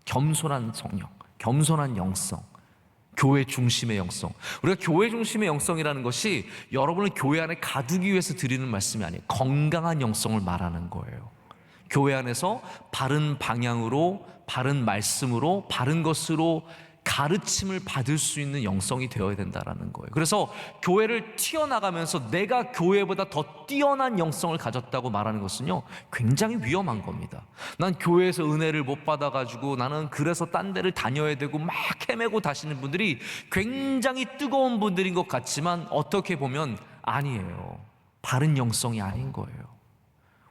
성령, 겸손한 영성, 교회 중심의 영성. 우리가 교회 중심의 영성이라는 것이 여러분을 교회 안에 가두기 위해서 드리는 말씀이 아니에요. 건강한 영성을 말하는 거예요. 교회 안에서 바른 방향으로, 바른 말씀으로, 바른 것으로 가르침을 받을 수 있는 영성이 되어야 된다는 거예요. 그래서 교회를 튀어나가면서 내가 교회보다 더 뛰어난 영성을 가졌다고 말하는 것은요, 굉장히 위험한 겁니다. 난 교회에서 은혜를 못 받아가지고 나는 그래서 딴 데를 다녀야 되고 막 헤매고 다시는 분들이 굉장히 뜨거운 분들인 것 같지만 어떻게 보면 아니에요. 바른 영성이 아닌 거예요.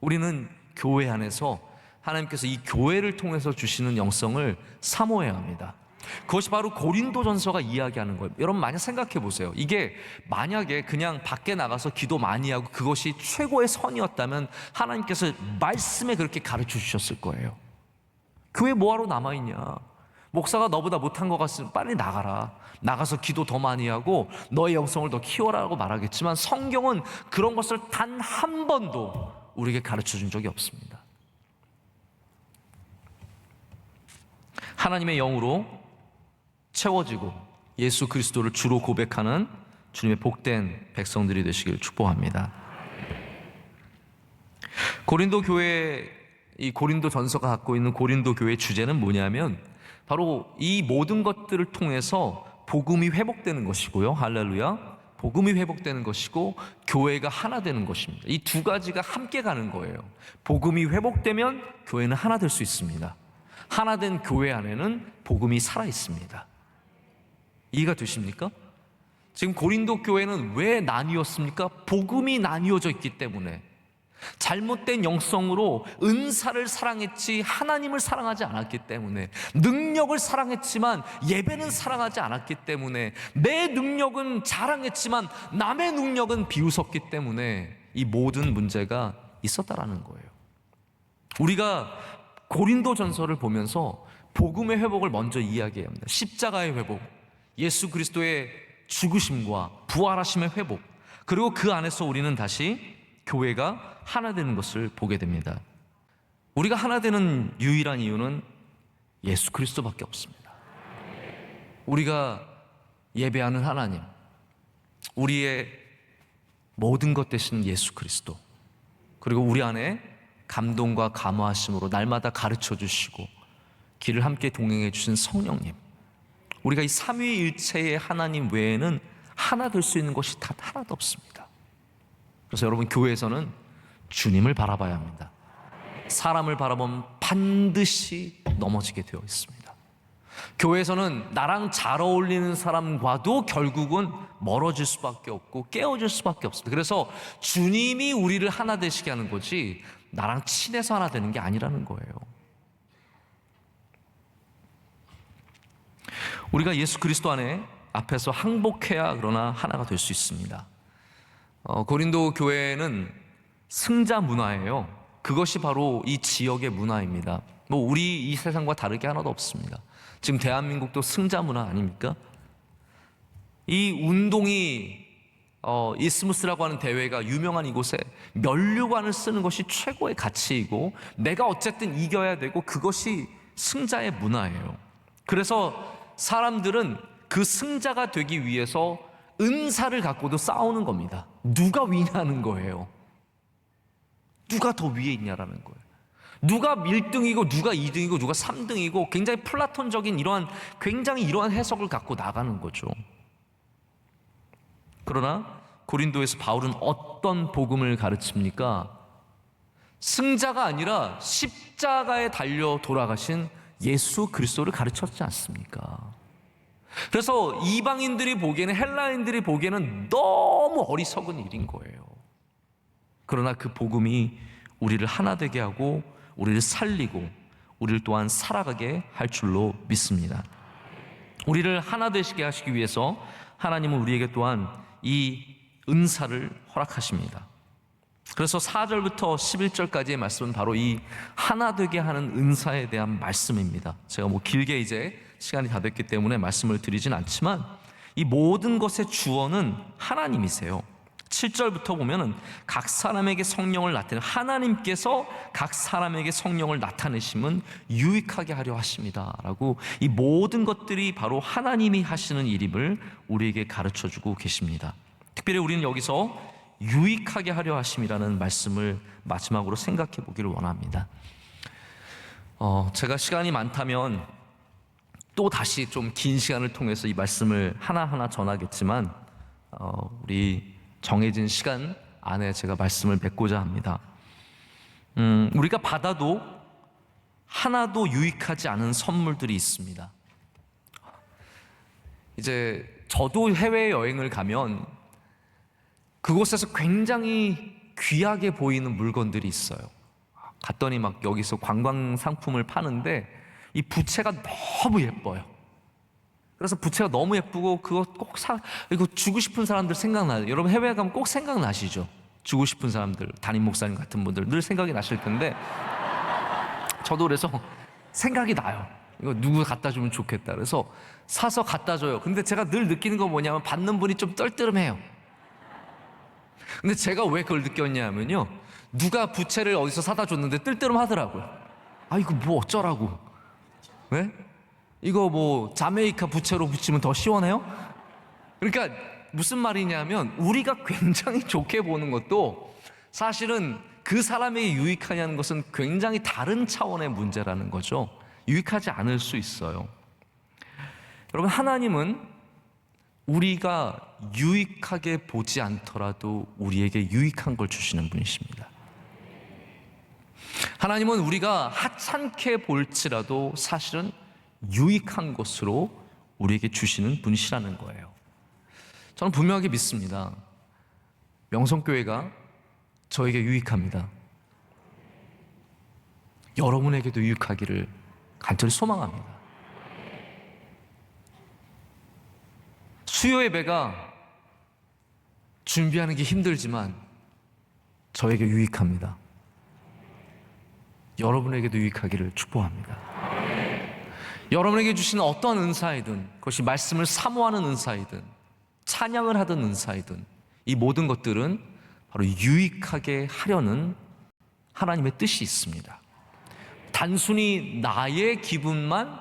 우리는 교회 안에서 하나님께서 이 교회를 통해서 주시는 영성을 사모해야 합니다. 그것이 바로 고린도전서가 이야기하는 거예요. 여러분, 만약 생각해 보세요. 이게 만약에 그냥 밖에 나가서 기도 많이 하고 그것이 최고의 선이었다면 하나님께서 말씀에 그렇게 가르쳐 주셨을 거예요. 교회 뭐하러 남아있냐, 목사가 너보다 못한 것 같으면 빨리 나가라, 나가서 기도 더 많이 하고 너의 영성을 더 키워라고 말하겠지만, 성경은 그런 것을 단 한 번도 우리에게 가르쳐 준 적이 없습니다. 하나님의 영으로 채워지고 예수 그리스도를 주로 고백하는 주님의 복된 백성들이 되시길 축복합니다. 고린도 교회, 이 고린도 전서가 갖고 있는 고린도 교회의 주제는 뭐냐면 바로 이 모든 것들을 통해서 복음이 회복되는 것이고요, 할렐루야, 복음이 회복되는 것이고 교회가 하나 되는 것입니다. 이 두 가지가 함께 가는 거예요. 복음이 회복되면 교회는 하나 될 수 있습니다. 하나 된 교회 안에는 복음이 살아 있습니다. 이해가 되십니까? 지금 고린도 교회는 왜 나뉘었습니까? 복음이 나뉘어져 있기 때문에. 잘못된 영성으로 은사를 사랑했지 하나님을 사랑하지 않았기 때문에, 능력을 사랑했지만 예배는 사랑하지 않았기 때문에, 내 능력은 자랑했지만 남의 능력은 비웃었기 때문에 이 모든 문제가 있었다라는 거예요. 우리가 고린도 전서를 보면서 복음의 회복을 먼저 이야기해야 합니다. 십자가의 회복, 예수 그리스도의 죽으심과 부활하심의 회복, 그리고 그 안에서 우리는 다시 교회가 하나 되는 것을 보게 됩니다. 우리가 하나 되는 유일한 이유는 예수 그리스도밖에 없습니다. 우리가 예배하는 하나님, 우리의 모든 것 되신 예수 그리스도, 그리고 우리 안에 감동과 감화하심으로 날마다 가르쳐 주시고 길을 함께 동행해 주신 성령님, 우리가 이 삼위일체의 하나님 외에는 하나 될 수 있는 것이 단 하나도 없습니다. 그래서 여러분, 교회에서는 주님을 바라봐야 합니다. 사람을 바라보면 반드시 넘어지게 되어 있습니다. 교회에서는 나랑 잘 어울리는 사람과도 결국은 멀어질 수밖에 없고 깨어질 수밖에 없습니다. 그래서 주님이 우리를 하나 되시게 하는 거지 나랑 친해서 하나 되는 게 아니라는 거예요. 우리가 예수 그리스도 안에 앞에서 항복해야 그러나 하나가 될 수 있습니다. 고린도 교회는 승자 문화예요. 그것이 바로 이 지역의 문화입니다. 우리 이 세상과 다르게 하나도 없습니다. 지금 대한민국도 승자 문화 아닙니까? 이 운동이 이스무스라고 하는 대회가 유명한 이곳에 면류관을 쓰는 것이 최고의 가치이고, 내가 어쨌든 이겨야 되고, 그것이 승자의 문화예요. 그래서 사람들은 그 승자가 되기 위해서 은사를 갖고도 싸우는 겁니다. 누가 위냐는 거예요. 누가 더 위에 있냐라는 거예요. 누가 1등이고 누가 2등이고 누가 3등이고, 굉장히 플라톤적인 굉장히 이러한 해석을 갖고 나가는 거죠. 그러나 고린도에서 바울은 어떤 복음을 가르칩니까? 승자가 아니라 십자가에 달려 돌아가신 예수 그리스도를 가르쳤지 않습니까? 그래서 이방인들이 보기에는, 헬라인들이 보기에는 너무 어리석은 일인 거예요. 그러나 그 복음이 우리를 하나 되게 하고 우리를 살리고 우리를 또한 살아가게 할 줄로 믿습니다. 우리를 하나 되시게 하시기 위해서 하나님은 우리에게 또한 이 은사를 허락하십니다. 그래서 4절부터 11절까지의 말씀은 바로 이 하나 되게 하는 은사에 대한 말씀입니다. 제가 길게 이제 시간이 다 됐기 때문에 말씀을 드리진 않지만, 이 모든 것의 주어는 하나님이세요. 7절부터 보면은 각 사람에게 성령을 나타내, 하나님께서 각 사람에게 성령을 나타내심은 유익하게 하려 하십니다 라고, 이 모든 것들이 바로 하나님이 하시는 일임을 우리에게 가르쳐주고 계십니다. 특별히 우리는 여기서 유익하게 하려 하심이라는 말씀을 마지막으로 생각해 보기를 원합니다. 제가 시간이 많다면 또 다시 좀 긴 시간을 통해서 이 말씀을 하나하나 전하겠지만, 우리 정해진 시간 안에 제가 말씀을 맺고자 합니다. 우리가 받아도 하나도 유익하지 않은 선물들이 있습니다. 이제 저도 해외여행을 가면 그곳에서 굉장히 귀하게 보이는 물건들이 있어요. 갔더니 막 여기서 관광 상품을 파는데 이 부채가 너무 예뻐요. 그래서 부채가 너무 예쁘고 그거 꼭 이거 주고 싶은 사람들 생각나요. 여러분 해외 가면 꼭 생각나시죠? 주고 싶은 사람들, 담임 목사님 같은 분들 늘 생각이 나실 텐데, 저도 그래서 생각이 나요. 이거 누구 갖다 주면 좋겠다. 그래서 사서 갖다 줘요. 근데 제가 늘 느끼는 건 뭐냐면, 받는 분이 좀 떨뜨름해요. 근데 제가 왜 그걸 느꼈냐면요, 누가 부채를 어디서 사다 줬는데 뜰뜨름 하더라고요. 아, 이거 뭐 어쩌라고. 네? 이거 뭐 자메이카 부채로 붙이면 더 시원해요? 그러니까 무슨 말이냐면, 우리가 굉장히 좋게 보는 것도 사실은 그 사람에게 유익하냐는 것은 굉장히 다른 차원의 문제라는 거죠. 유익하지 않을 수 있어요. 여러분, 하나님은 우리가 유익하게 보지 않더라도 우리에게 유익한 걸 주시는 분이십니다. 하나님은 우리가 하찮게 볼지라도 사실은 유익한 것으로 우리에게 주시는 분이시라는 거예요. 저는 분명하게 믿습니다. 명성교회가 저에게 유익합니다. 여러분에게도 유익하기를 간절히 소망합니다. 수요 예배가 준비하는 게 힘들지만 저에게 유익합니다. 여러분에게도 유익하기를 축복합니다. 여러분에게 주신 어떤 은사이든, 그것이 말씀을 사모하는 은사이든 찬양을 하던 은사이든, 이 모든 것들은 바로 유익하게 하려는 하나님의 뜻이 있습니다. 단순히 나의 기분만,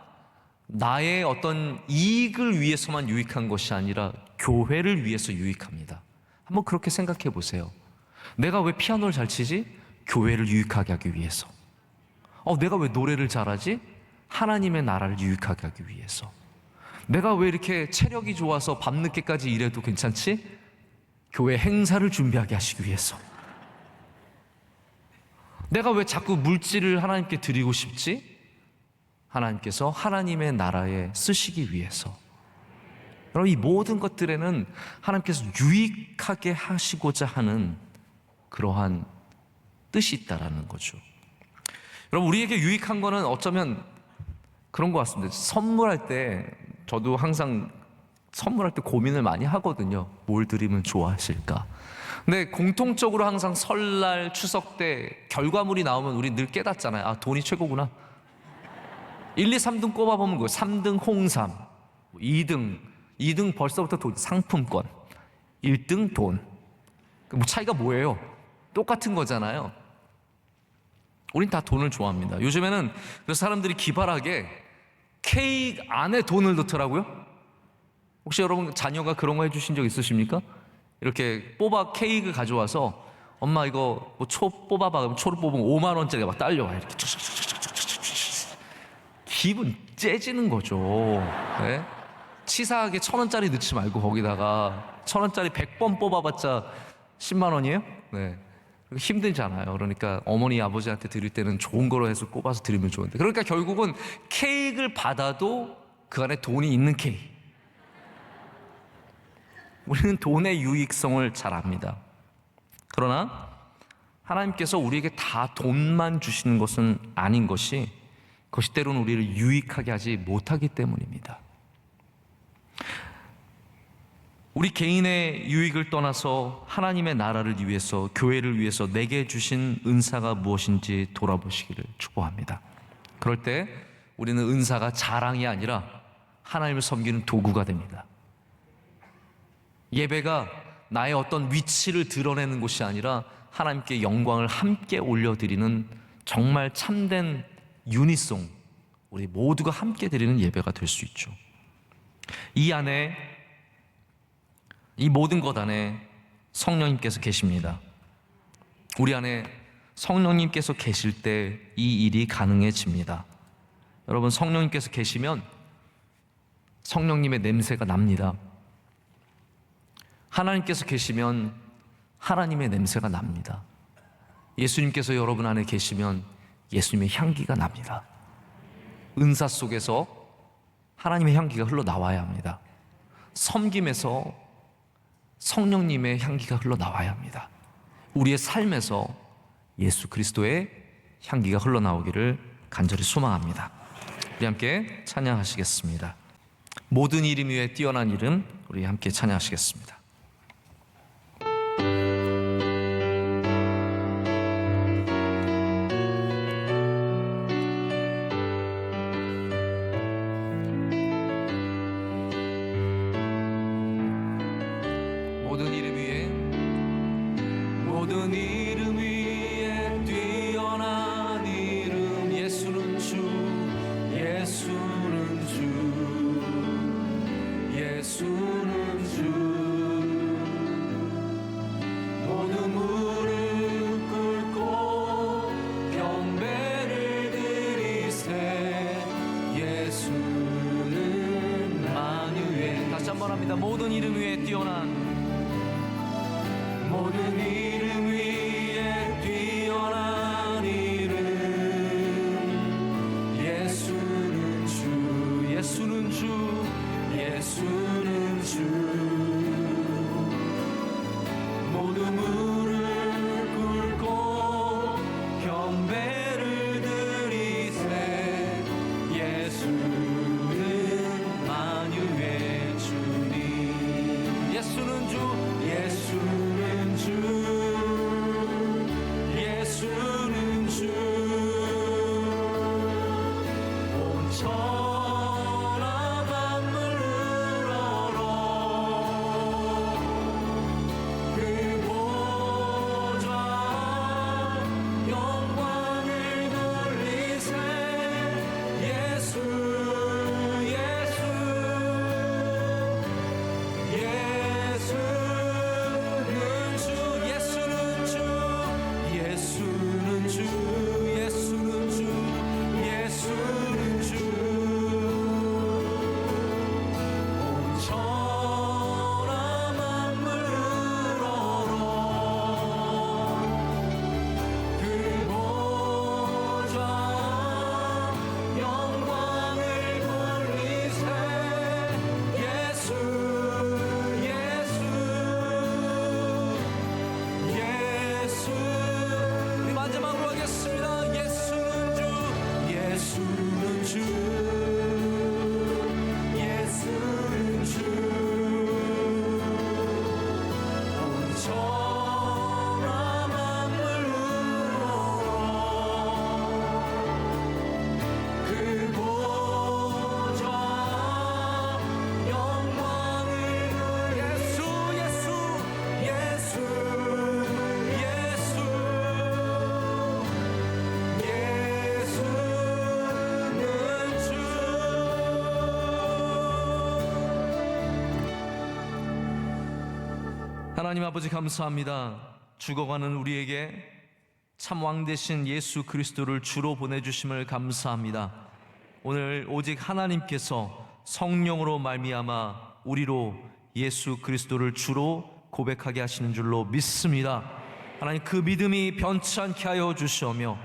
나의 어떤 이익을 위해서만 유익한 것이 아니라 교회를 위해서 유익합니다. 한번 그렇게 생각해 보세요. 내가 왜 피아노를 잘 치지? 교회를 유익하게 하기 위해서. 내가 왜 노래를 잘하지? 하나님의 나라를 유익하게 하기 위해서. 내가 왜 이렇게 체력이 좋아서 밤늦게까지 일해도 괜찮지? 교회 행사를 준비하게 하시기 위해서. 내가 왜 자꾸 물질을 하나님께 드리고 싶지? 하나님께서 하나님의 나라에 쓰시기 위해서. 여러분, 이 모든 것들에는 하나님께서 유익하게 하시고자 하는 그러한 뜻이 있다라는 거죠. 여러분, 우리에게 유익한 거는 어쩌면 그런 것 같습니다. 선물할 때, 저도 항상 선물할 때 고민을 많이 하거든요. 뭘 드리면 좋아하실까? 근데 공통적으로 항상 설날, 추석 때 결과물이 나오면 우리 늘 깨닫잖아요. 아, 돈이 최고구나. 1, 2, 3등 꼽아보면 3등 홍삼, 2등 벌써부터 돈, 상품권, 1등 돈. 뭐 차이가 뭐예요? 똑같은 거잖아요. 우린 다 돈을 좋아합니다. 요즘에는 그래서 사람들이 기발하게 케이크 안에 돈을 넣더라고요. 혹시 여러분 자녀가 그런 거 해주신 적 있으십니까? 이렇게 케이크 가져와서 엄마 이거 뭐 초 뽑아봐. 그럼 초를 뽑으면 5만 원짜리가 막 딸려와. 이렇게 기분 째지는 거죠. 네? 치사하게 1,000원짜리 넣지 말고 거기다가 1,000원짜리 100번 뽑아봤자 10만 원이에요? 네. 힘들잖아요. 그러니까 어머니 아버지한테 드릴 때는 좋은 거로 해서 꼽아서 드리면 좋은데, 그러니까 결국은 케이크를 받아도 그 안에 돈이 있는 케이크. 우리는 돈의 유익성을 잘 압니다. 그러나 하나님께서 우리에게 다 돈만 주시는 것은 아닌 것이, 그것이 때로는 우리를 유익하게 하지 못하기 때문입니다. 우리 개인의 유익을 떠나서 하나님의 나라를 위해서, 교회를 위해서 내게 주신 은사가 무엇인지 돌아보시기를 축복합니다. 그럴 때 우리는 은사가 자랑이 아니라 하나님을 섬기는 도구가 됩니다. 예배가 나의 어떤 위치를 드러내는 곳이 아니라 하나님께 영광을 함께 올려드리는 정말 참된 유니송, 우리 모두가 함께 드리는 예배가 될 수 있죠. 이 안에, 이 모든 것 안에 성령님께서 계십니다. 우리 안에 성령님께서 계실 때 이 일이 가능해집니다. 여러분, 성령님께서 계시면 성령님의 냄새가 납니다. 하나님께서 계시면 하나님의 냄새가 납니다. 예수님께서 여러분 안에 계시면 예수님의 향기가 납니다. 은사 속에서 하나님의 향기가 흘러나와야 합니다. 섬김에서 성령님의 향기가 흘러나와야 합니다. 우리의 삶에서 예수 그리스도의 향기가 흘러나오기를 간절히 소망합니다. 우리 함께 찬양하시겠습니다. 모든 이름 위에 뛰어난 이름, 우리 함께 찬양하시겠습니다. 모든 이름 위에 뛰어난 이름, 예수는 주, 예수는 주, 예수는 주. 모든 무릎 꿇고 경배를 드리세, 예수는 만유의. 다시 한번 합니다. 모든 이름 위에 뛰어난, 모든 이름 위에 뛰어난 이름, 예수는 주, 예수는 주, 예수는 주. 모든 무릎 꿇고 하나님 아버지 감사합니다. 죽어가는 우리에게 참 왕 되신 예수 그리스도를 주로 보내주심을 감사합니다. 오늘 오직 하나님께서 성령으로 말미암아 우리로 예수 그리스도를 주로 고백하게 하시는 줄로 믿습니다. 하나님, 그 믿음이 변치 않게 하여 주시오며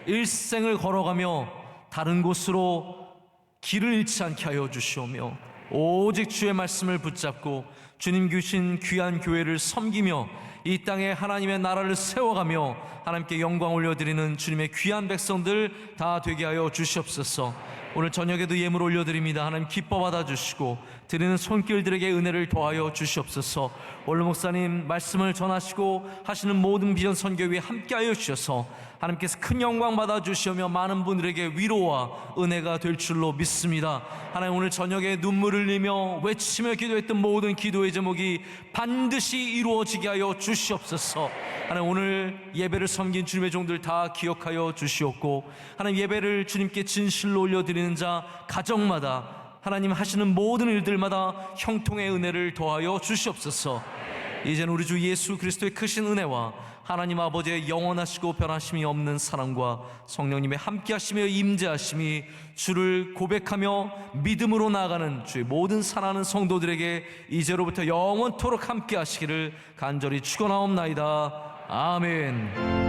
일생을 걸어가며 다른 곳으로 길을 잃지 않게 하여 주시오며 오직 주의 말씀을 붙잡고 주님 주신 귀한 교회를 섬기며 이 땅에 하나님의 나라를 세워가며 하나님께 영광 올려드리는 주님의 귀한 백성들 다 되게 하여 주시옵소서. 오늘 저녁에도 예물 올려드립니다. 하나님 기뻐 받아주시고 드리는 손길들에게 은혜를 더하여 주시옵소서. 원로 목사님 말씀을 전하시고 하시는 모든 비전 선교 위에 함께하여 주셔서 하나님께서 큰 영광 받아주시며 많은 분들에게 위로와 은혜가 될 줄로 믿습니다. 하나님, 오늘 저녁에 눈물을 흘리며 외치며 기도했던 모든 기도의 제목이 반드시 이루어지게 하여 주시옵소서. 하나님, 오늘 예배를 섬긴 주님의 종들 다 기억하여 주시옵고 하나님, 예배를 주님께 진실로 올려드리는 자 가정마다 하나님 하시는 모든 일들마다 형통의 은혜를 더하여 주시옵소서. 이제는 우리 주 예수 그리스도의 크신 은혜와 하나님 아버지의 영원하시고 변하심이 없는 사랑과 성령님의 함께하시며 임재하심이 주를 고백하며 믿음으로 나아가는 주의 모든 사랑하는 성도들에게 이제로부터 영원토록 함께하시기를 간절히 축원하옵나이다. 아멘.